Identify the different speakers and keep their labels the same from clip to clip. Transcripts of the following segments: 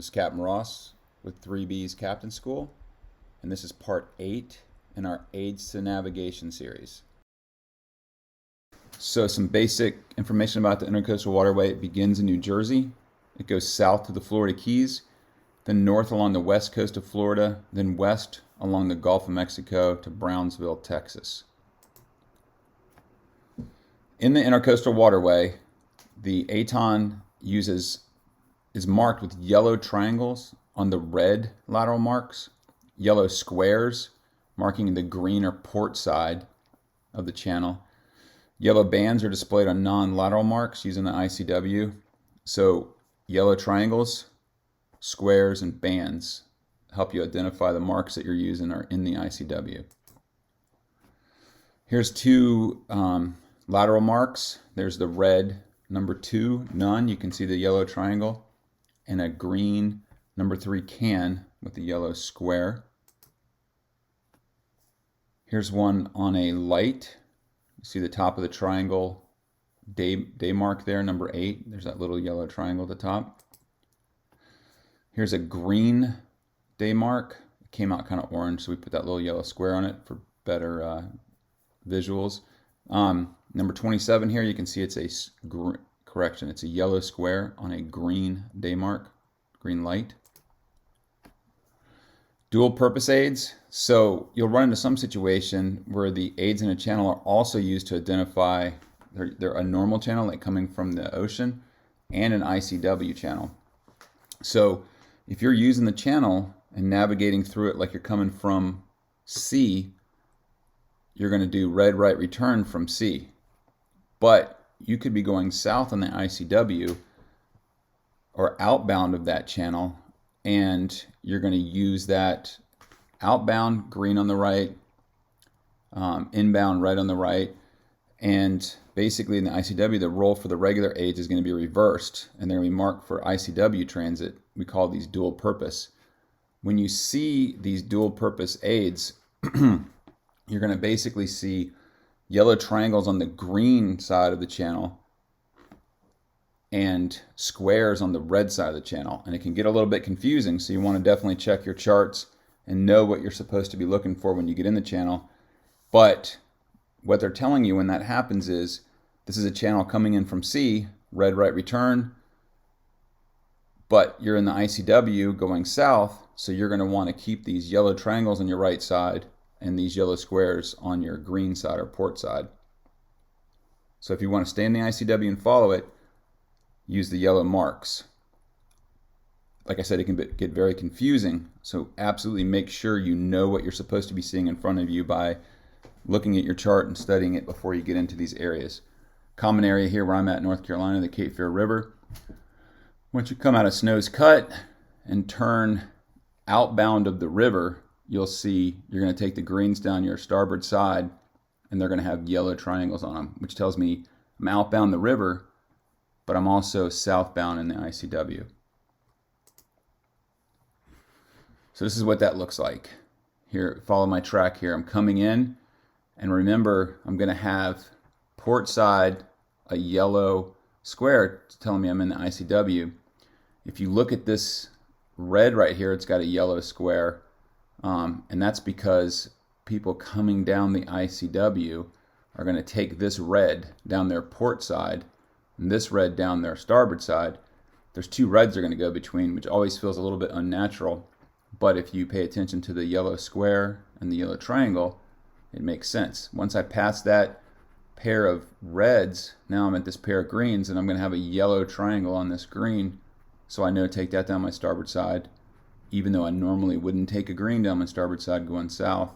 Speaker 1: This is Captain Ross with 3B's Captain School, and this is part 8 in our Aids to Navigation series. So some basic information about the Intercoastal Waterway. It begins in New Jersey, it goes south to the Florida Keys, then north along the west coast of Florida, then west along the Gulf of Mexico to Brownsville, Texas. In the Intercoastal Waterway, the ATON is marked with yellow triangles on the red lateral marks, yellow squares marking the green or port side of the channel. Yellow bands are displayed on non-lateral marks using the ICW. So yellow triangles, squares, and bands help you identify the marks that you're using are in the ICW. Here's two lateral marks. There's the red number 2, none. You can see the yellow triangle, and a green number 3, can, with the yellow square. Here's one on a light. You see the top of the triangle day mark there, number 8. There's that little yellow triangle at the top. Here's a green day mark. It came out kind of orange, so we put that little yellow square on it for better visuals. Number 27 here, you can see it's a correction. It's a yellow square on a green day mark, green light. Dual purpose aids. So you'll run into some situation where the aids in a channel are also used to identify they're a normal channel, like coming from the ocean, and an ICW channel. So if you're using the channel and navigating through it like you're coming from sea, you're going to do red right return from sea. But you could be going south on the ICW or outbound of that channel, and you're going to use that outbound, green on the right, inbound, red on the right. And basically in the ICW, the role for the regular aids is going to be reversed, and they're going to be marked for ICW transit. We call these dual purpose. When you see these dual purpose aids, you're going to basically see yellow triangles on the green side of the channel and squares on the red side of the channel. And it can get a little bit confusing, so you want to definitely check your charts and know what you're supposed to be looking for when you get in the channel. But what they're telling you when that happens is, this is a channel coming in from sea, red right return, but you're in the ICW going south, so you're going to want to keep these yellow triangles on your right side and these yellow squares on your green side or port side. So if you want to stay in the ICW and follow it, use the yellow marks. Like I said, it can get very confusing, so absolutely make sure you know what you're supposed to be seeing in front of you by looking at your chart and studying it before you get into these areas. Common area here where I'm at, North Carolina, the Cape Fear River. Once you come out of Snow's Cut and turn outbound of the river, you'll see you're going to take the greens down your starboard side, and they're going to have yellow triangles on them, which tells me I'm outbound the river, but I'm also southbound in the ICW. So this is what that looks like. Here, follow my track here. I'm coming in, and remember, I'm going to have port side a yellow square telling me I'm in the ICW. If you look at this red right here, it's got a yellow square. And that's because people coming down the ICW are going to take this red down their port side and this red down their starboard side. There's two reds they're going to go between, which always feels a little bit unnatural. But if you pay attention to the yellow square and the yellow triangle, it makes sense. Once I pass that pair of reds, now I'm at this pair of greens, and I'm going to have a yellow triangle on this green. So I know to take that down my starboard side, even though I normally wouldn't take a green down my starboard side going south.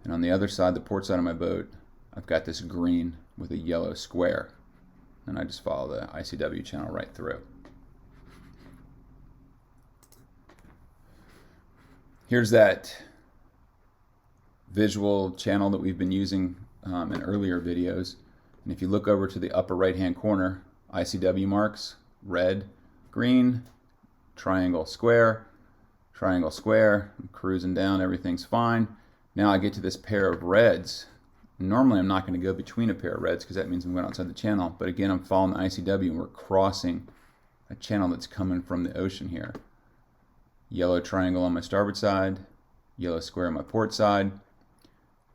Speaker 1: And on the other side, the port side of my boat, I've got this green with a yellow square. And I just follow the ICW channel right through. Here's that visual channel that we've been using in earlier videos. And if you look over to the upper right-hand corner, ICW marks, red, green, triangle, square, I'm cruising down, everything's fine. Now I get to this pair of reds. Normally I'm not going to go between a pair of reds because that means I'm going outside the channel, but again I'm following the ICW and we're crossing a channel that's coming from the ocean here. Yellow triangle on my starboard side, yellow square on my port side.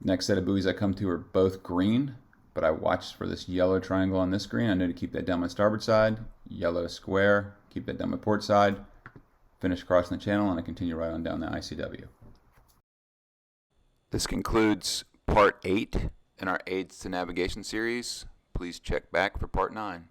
Speaker 1: Next set of buoys I come to are both green, but I watch for this yellow triangle on this screen. I know to keep that down my starboard side. Yellow square, keep that down my port side. Finish crossing the channel, and I continue right on down the ICW. This concludes part 8 in our Aids to Navigation series. Please check back for part 9.